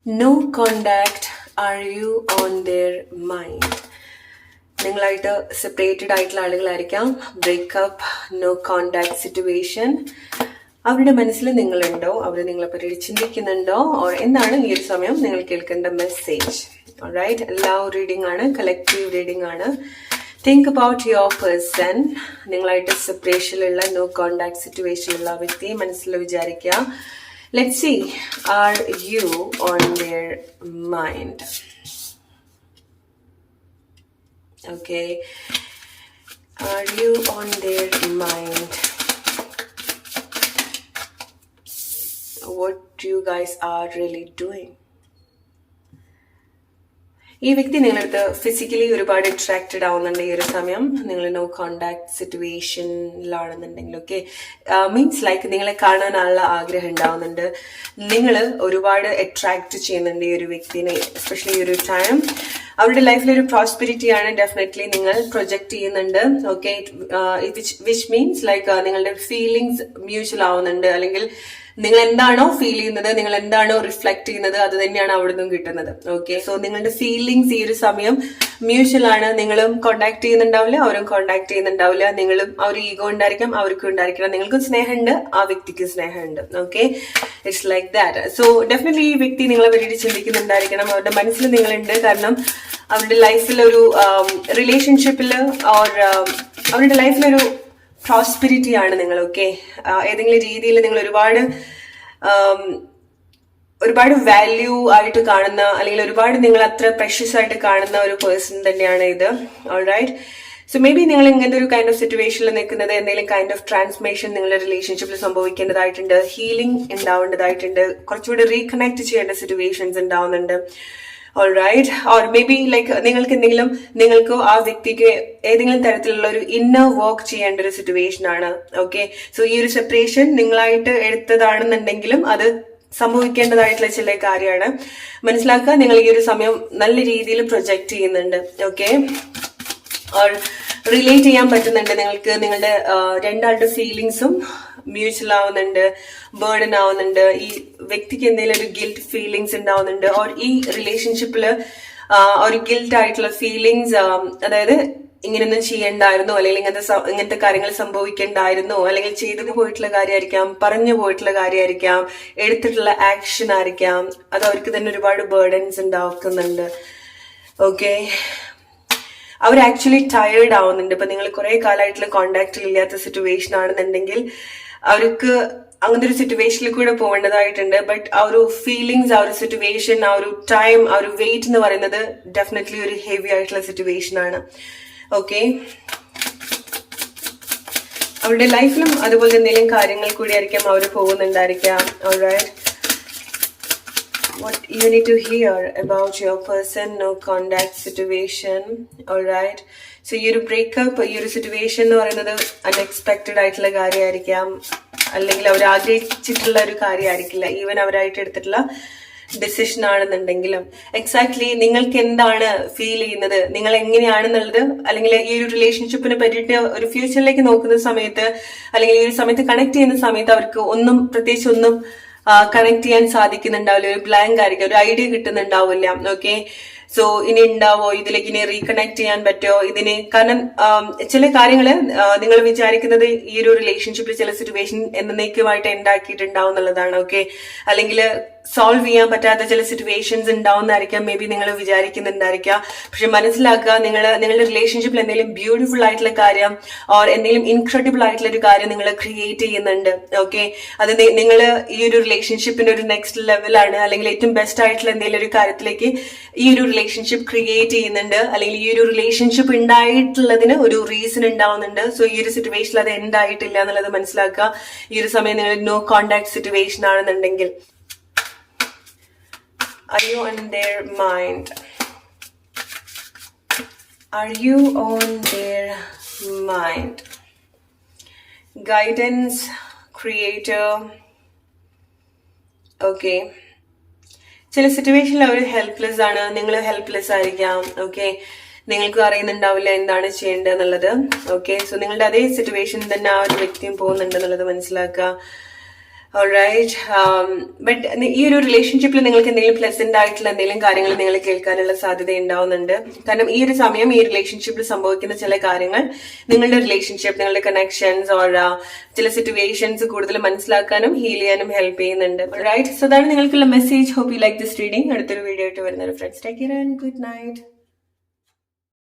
No contact. Are you on their mind? നിങ്ങളായിട്ട് separated ആയിട്ടുള്ള ആളുകളായിരിക്കാം. Breakup, no contact situation. അവരുടെ മനസ്സിൽ നിങ്ങളുണ്ടോ? അവർ നിങ്ങളെ പറ്റി ചിന്തിക്കുന്നുണ്ടോ? ഓർ എന്താണ് ഈ ഒരു സമയം നിങ്ങൾ കേൾക്കേണ്ട മെസ്സേജ്? ഓൾറൈറ്റ്, ലവ് റീഡിംഗ് ആണ്, കളക്റ്റീവ് റീഡിംഗ് ആണ്. Think about your person. നിങ്ങളായിട്ട് സെപ്പറേഷനിലുള്ള നോ കോണ്ടാക്ട് സിറ്റുവേഷനിലുള്ള വ്യക്തിയെ മനസ്സിൽ വിചാരിക്കുക. Let's see, are you on their mind? Okay, are you on their mind? What you guys are really doing? ഈ വ്യക്തി നിങ്ങളടുത്ത് physically ഒരുപാട് അട്രാക്റ്റഡ് ആവുന്നുണ്ട് ഈ ഒരു സമയം. നിങ്ങൾ നോ കോണ്ടാക്ട് സിറ്റുവേഷനിലാണെന്നുണ്ടെങ്കിൽ ഓക്കെ, മീൻസ് ലൈക്ക് നിങ്ങളെ കാണാനുള്ള ആഗ്രഹം ഉണ്ടാവുന്നുണ്ട്. നിങ്ങൾ ഒരുപാട് അട്രാക്ട് ചെയ്യുന്നുണ്ട് ഈ ഒരു വ്യക്തിനെ, എസ്പെഷ്യലി ഈ ഒരു ടൈം. അവരുടെ ലൈഫിലൊരു പ്രോസ്പെരിറ്റി ആണ് ഡെഫിനറ്റ്ലി നിങ്ങൾ പ്രൊജക്ട് ചെയ്യുന്നുണ്ട്. ഓക്കെ, വിച്ച് മീൻസ് ലൈക്ക് നിങ്ങളുടെ ഫീലിങ്സ് മ്യൂച്വൽ ആവുന്നുണ്ട്. അല്ലെങ്കിൽ നിങ്ങൾ എന്താണോ ഫീൽ ചെയ്യുന്നത്, നിങ്ങൾ എന്താണോ റിഫ്ലക്ട് ചെയ്യുന്നത്, അത് തന്നെയാണ് അവിടെ നിന്നും കിട്ടുന്നത്. ഓക്കെ, സോ നിങ്ങളുടെ ഫീലിങ്സ് ഈ ഒരു സമയം മ്യൂച്വൽ ആണ്. നിങ്ങളും കോണ്ടാക്ട് ചെയ്യുന്നുണ്ടാവില്ല, അവരും കോണ്ടാക്ട് ചെയ്യുന്നുണ്ടാവില്ല. നിങ്ങളും ആ ഒരു ഈഗോ ഉണ്ടായിരിക്കാം, അവർക്കും ഉണ്ടായിരിക്കണം. നിങ്ങൾക്കും സ്നേഹമുണ്ട്, ആ വ്യക്തിക്ക് സ്നേഹമുണ്ട്. Okay, it's like that. So definitely ഈ വ്യക്തി നിങ്ങളെ പറ്റിയിട്ട് ചിന്തിക്കുന്നുണ്ടായിരിക്കണം. അവരുടെ മനസ്സിൽ നിങ്ങളുണ്ട്. കാരണം അവരുടെ ലൈഫിലൊരു റിലേഷൻഷിപ്പിൽ ഓർ അവരുടെ ലൈഫിലൊരു പ്രോസ്പെരിറ്റി ആണ് നിങ്ങൾ. ഓക്കെ, ഏതെങ്കിലും രീതിയിൽ നിങ്ങൾ ഒരുപാട് വാല്യൂ ആയിട്ട് കാണുന്ന, അല്ലെങ്കിൽ ഒരുപാട് നിങ്ങൾ അത്ര പ്രഷ്യസ് ആയിട്ട് കാണുന്ന ഒരു പേഴ്സൺ തന്നെയാണ് ഇത്. ഓൾറൈറ്റ്, സോ മേ ബി നിങ്ങൾ ഇങ്ങനത്തെ ഒരു കൈൻഡ് ഓഫ് സിറ്റുവേഷനിൽ നിൽക്കുന്നത്, എന്തെങ്കിലും കൈൻഡ് ഓഫ് ട്രാൻസ്ഫോർമേഷൻ നിങ്ങളുടെ റിലേഷൻഷിപ്പിൽ സംഭവിക്കേണ്ടതായിട്ടുണ്ട്, ഹീലിംഗ് ഉണ്ടാവേണ്ടതായിട്ടുണ്ട്, കുറച്ചുകൂടി റീകണക്ട് ചെയ്യേണ്ട സിറ്റുവേഷൻസ് ഉണ്ടാവുന്നുണ്ട്. Alright, or may be like നിങ്ങൾക്ക് ആ വ്യക്തിക്ക് ഏതെങ്കിലും തരത്തിലുള്ള ഒരു ഇന്നർ വർക്ക് ചെയ്യേണ്ട ഒരു സിറ്റുവേഷൻ ആണ്. ഓക്കെ, സോ ഈ ഒരു സെപ്പറേഷൻ നിങ്ങളായിട്ട് എടുത്തതാണെന്നുണ്ടെങ്കിലും അത് സംഭവിക്കേണ്ടതായിട്ടുള്ള ചില കാര്യമാണ്. മനസ്സിലാക്കുക, നിങ്ങൾ ഈ ഒരു സമയം നല്ല രീതിയിൽ പ്രൊജക്ട് ചെയ്യുന്നുണ്ട്. ഓക്കെ, ഓർ റിലേറ്റ് ചെയ്യാൻ പറ്റുന്നുണ്ട് നിങ്ങൾക്ക്. നിങ്ങളുടെ രണ്ടാളുടെ ഫീലിങ്സും മ്യൂച്വൽ ആവുന്നുണ്ട്, ബേർഡൻ ആവുന്നുണ്ട്. ഈ വ്യക്തിക്ക് എന്തെങ്കിലും ഒരു ഗിൽറ്റ് ഫീലിങ്സ് ഉണ്ടാവുന്നുണ്ട്, ഓർ ഈ റിലേഷൻഷിപ്പില് ഒരു ഗിൽറ്റ് ആയിട്ടുള്ള ഫീലിങ്സ്, അതായത് ഇങ്ങനെയൊന്നും ചെയ്യണ്ടായിരുന്നു, അല്ലെങ്കിൽ ഇങ്ങനത്തെ കാര്യങ്ങൾ സംഭവിക്കണ്ടായിരുന്നു, അല്ലെങ്കിൽ ചെയ്തു പോയിട്ടുള്ള കാര്യമായിരിക്കാം, പറഞ്ഞു പോയിട്ടുള്ള കാര്യമായിരിക്കാം, എടുത്തിട്ടുള്ള ആക്ഷൻ ആയിരിക്കാം. അത് അവർക്ക് തന്നെ ഒരുപാട് ബേർഡൻസ് ഉണ്ടാക്കുന്നുണ്ട്. ഓക്കെ, അവർ ആക്ച്വലി ടയേർഡ് ആവുന്നുണ്ട്. ഇപ്പൊ നിങ്ങൾ കുറെ കാലമായിട്ടുള്ള കോണ്ടാക്റ്റിൽ ഇല്ലാത്ത സിറ്റുവേഷൻ ആണെന്നുണ്ടെങ്കിൽ അവർക്ക് അങ്ങനത്തെ ഒരു സിറ്റുവേഷനിൽ കൂടെ പോകേണ്ടതായിട്ടുണ്ട്. ബട്ട് ആ ഒരു ഫീലിങ്സ്, ആ ഒരു സിറ്റുവേഷൻ, ആ ഒരു ടൈം, ആ ഒരു വെയിറ്റ് എന്ന് പറയുന്നത് ഡെഫിനറ്റ്ലി ഒരു ഹെവി ആയിട്ടുള്ള സിറ്റുവേഷൻ ആണ്. ഓക്കെ, അവരുടെ ലൈഫിലും അതുപോലെ എന്തെങ്കിലും കാര്യങ്ങൾ കൂടി ആയിരിക്കാം അവർ പോകുന്നുണ്ടായിരിക്കാം. Alright, what you need to hear about your person, no contact situation. Alright, so ഈ ഒരു ബ്രേക്കപ്പ്, ഈ ഒരു സിറ്റുവേഷൻ എന്ന് പറയുന്നത് അൺഎക്സ്പെക്റ്റഡ് ആയിട്ടുള്ള കാര്യമായിരിക്കാം, അല്ലെങ്കിൽ അവർ ആഗ്രഹിച്ചിട്ടുള്ള ഒരു കാര്യമായിരിക്കില്ല. ഈവൻ അവരായിട്ട് എടുത്തിട്ടുള്ള ഡിസിഷൻ ആണെന്നുണ്ടെങ്കിലും എക്സാക്ട്ലി നിങ്ങൾക്ക് എന്താണ് ഫീൽ ചെയ്യുന്നത്, നിങ്ങൾ എങ്ങനെയാണെന്നുള്ളത്, അല്ലെങ്കിൽ ഈ ഒരു റിലേഷൻഷിപ്പിനെ പറ്റിയിട്ട് ഒരു ഫ്യൂച്ചറിലേക്ക് നോക്കുന്ന സമയത്ത്, അല്ലെങ്കിൽ ഈ ഒരു സമയത്ത് കണക്ട് ചെയ്യുന്ന സമയത്ത് അവർക്ക് പ്രത്യേകിച്ച് ഒന്നും കണക്ട് ചെയ്യാൻ സാധിക്കുന്നുണ്ടാവില്ല. ഒരു ബ്ലാങ്ക് ആയിരിക്കും, ഒരു ഐഡിയ കിട്ടുന്നുണ്ടാവില്ല. ഓക്കെ, സോ ഇനി ഉണ്ടാവോ, ഇതിലേക്ക് ഇനി റീകണക്ട് ചെയ്യാൻ പറ്റുമോ ഇതിന്? കാരണം ചില കാര്യങ്ങള് നിങ്ങൾ വിചാരിക്കുന്നത് ഈ ഒരു റിലേഷൻഷിപ്പിൽ ചില സിറ്റുവേഷൻ എന്നേക്കുമായിട്ട് ഉണ്ടാക്കിയിട്ടുണ്ടാവും എന്നുള്ളതാണ്. ഓക്കെ, അല്ലെങ്കിൽ സോൾവ് ചെയ്യാൻ പറ്റാത്ത ചില സിറ്റുവേഷൻസ് ഉണ്ടാവുന്നതായിരിക്കാം, മേ ബി നിങ്ങൾ വിചാരിക്കുന്നുണ്ടായിരിക്കാം. പക്ഷെ മനസ്സിലാക്കുക, നിങ്ങളുടെ റിലേഷൻഷിപ്പിൽ എന്തെങ്കിലും ബ്യൂട്ടിഫുൾ ആയിട്ടുള്ള കാര്യം ഓർ എന്തെങ്കിലും ഇൻക്രെഡിബിൾ ആയിട്ടുള്ള ഒരു കാര്യം നിങ്ങൾ ക്രിയേറ്റ് ചെയ്യുന്നുണ്ട്. ഓക്കെ, അത് നിങ്ങൾ ഈ ഒരു റിലേഷൻഷിപ്പിന്റെ ഒരു നെക്സ്റ്റ് ലെവലാണ്, അല്ലെങ്കിൽ ഏറ്റവും ബെസ്റ്റ് ആയിട്ടുള്ള എന്തെങ്കിലും ഒരു കാര്യത്തിലേക്ക് ഈ ഒരു റിലേഷൻഷിപ്പ് ക്രിയേറ്റ് ചെയ്യുന്നുണ്ട്, അല്ലെങ്കിൽ ഈ ഒരു റിലേഷൻഷിപ്പ് ഉണ്ടായിട്ടുള്ളതിന് ഒരു റീസൺ ഉണ്ടാവുന്നുണ്ട്. സോ ഈ ഒരു സിറ്റുവേഷനിൽ അത് എന്തായിട്ടില്ല എന്നുള്ളത് മനസ്സിലാക്കുക. ഈ ഒരു സമയം നിങ്ങൾ നോ കോണ്ടാക്ട് സിറ്റുവേഷൻ ആണെന്നുണ്ടെങ്കിൽ, are you on their mind? Are you on their mind? Guidance, creator. Okay, ചില സിറ്റുവേഷനിൽ അവർ ഹെൽപ്ലെസ് ആണ്, നിങ്ങൾ ഹെൽപ്ലെസ് ആയിരിക്കാം. ഓക്കെ, നിങ്ങൾക്ക് അറിയുന്നുണ്ടാവില്ല എന്താണ് ചെയ്യേണ്ടത് എന്നുള്ളത്. ഓക്കെ, സോ നിങ്ങളുടെ അതേ സിറ്റുവേഷൻ തന്നെ ആ ഒരു വ്യക്തിയും പോകുന്നുണ്ട് എന്നുള്ളത് മനസ്സിലാക്കുക. ഓൾറൈറ്റ്. ബട്ട് ഈ ഒരു റിലേഷൻഷിപ്പിൽ നിങ്ങൾക്ക് എന്തെങ്കിലും പ്ലസന്റ് ആയിട്ടുള്ള എന്തെങ്കിലും കാര്യങ്ങൾ നിങ്ങൾ കേൾക്കാനുള്ള സാധ്യത ഉണ്ടാവുന്നുണ്ട്. കാരണം ഈ ഒരു സമയം ഈ റിലേഷൻഷിപ്പിൽ സംഭവിക്കുന്ന ചില കാര്യങ്ങൾ നിങ്ങളുടെ റിലേഷൻഷിപ്പ്, നിങ്ങളുടെ കണക്ഷൻസ് ഓർ ചില സിറ്റുവേഷൻസ് കൂടുതൽ മനസ്സിലാക്കാനും ഹീൽ ചെയ്യാനും ഹെൽപ്പ് ചെയ്യുന്നുണ്ട്. റൈറ്റ്. സോ അതാണ് നിങ്ങൾക്കുള്ള message. Hope you like this reading. അടുത്തൊരു വീഡിയോ ആയിട്ട് വരുന്നത് friends. Take care and good night.